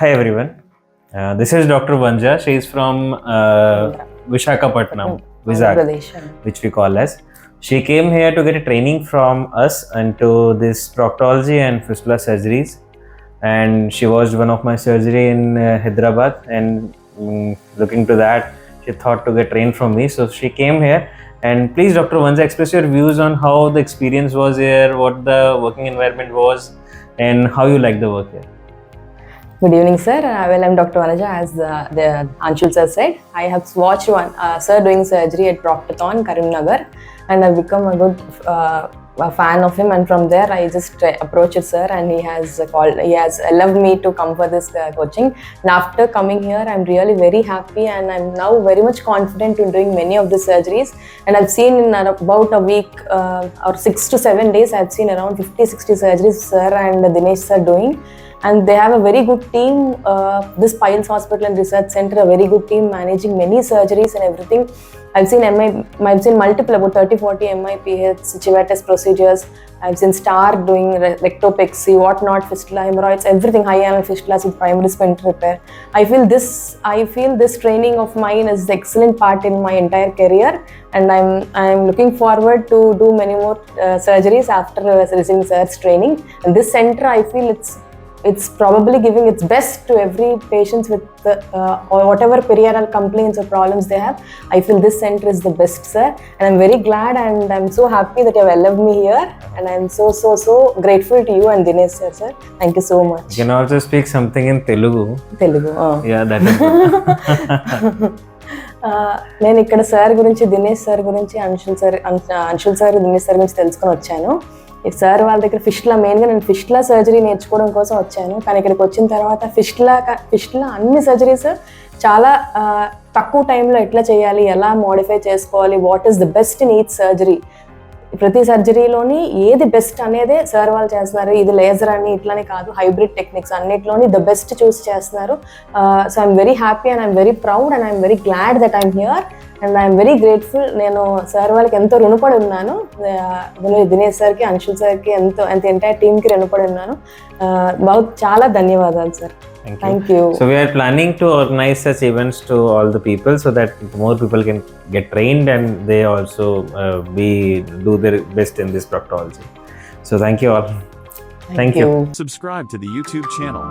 Hi everyone. This is Dr. Vanja. She is from Visakhapatnam, which we call as. She came here to get a training from us into this proctology and fistula surgeries. And she was one of my surgery in Hyderabad. And looking to that, she thought to get trained from me. So she came here. And please, Dr. Vanja, express your views on how the experience was here, what the working environment was, and how you like the work here. Good evening, sir. I'm Dr. Vanja, as the Anshul sir said. I have watched one sir doing surgery at Proctology, Karimnagar, and I've become a good fan of him. And from there, I just approached sir, and he has allowed me to come for this coaching. And after coming here, I'm really very happy, and I'm now very much confident in doing many of the surgeries. And I've seen in about a week or 6 to 7 days, I've seen around 50-60 surgeries sir and Dinesh sir doing. And they have a very good team, this Piles Hospital and Research Center, a very good team managing many surgeries and everything. I've seen multiple, about 30-40 MIPH, Chivatus procedures. I've seen Star doing rectopexy, whatnot, fistula, hemorrhoids, everything, high angle fistulas with primary sphincter repair. I feel this training of mine is the excellent part in my entire career, and I'm looking forward to do many more surgeries after receiving sir's training. And this center, I feel it's probably giving its best to every patient with or whatever perioral complaints or problems they have. I feel this center is the best, sir, and I'm very glad and I'm so happy that you have allowed me here, and I'm so grateful to you and Dinesh sir. Thank you so much. You can also speak something in Telugu. Yeah, that is good. నేను ఇక్కడ sir గురించి, Dinesh sir గురించి, Anshul sir Dinesh sir గురించి తెలుసుకొని వచ్చాను. Sir వాళ్ళ దగ్గర fistula, మెయిన్గా నేను ఫిస్టులా సర్జరీ నేర్చుకోవడం కోసం వచ్చాను. కానీ ఇక్కడికి వచ్చిన తర్వాత ఫిస్టులా అన్ని సర్జరీస్ చాలా తక్కువ టైంలో ఎట్లా చేయాలి, ఎలా మోడిఫై చేసుకోవాలి, what is the best in each surgery, ప్రతి సర్జరీలోని ఏది బెస్ట్ అనేదే సార్ వాళ్ళు చేస్తున్నారు. ఇది లేజర్ అని ఇట్లానే కాదు, హైబ్రిడ్ టెక్నిక్స్ అన్నిట్లోని ద బెస్ట్ చూస్ చేస్తున్నారు. So I'm very happy and I'm very proud and I'm very glad that I'm here and I'm very grateful. నేను సార్ వాళ్ళకి ఎంతో రుణపడి ఉన్నాను, దినేష్ సార్కి, అంశుల్ సార్కి, ఎంటైర్ టీమ్కి రుణపడి ఉన్నాను. చాలా ధన్యవాదాలు sir. Thank you. So we are planning to organize such events to all the people so that more people can get trained and they also do their best in this proctology. So thank you all. Thank you. Subscribe to the YouTube channel.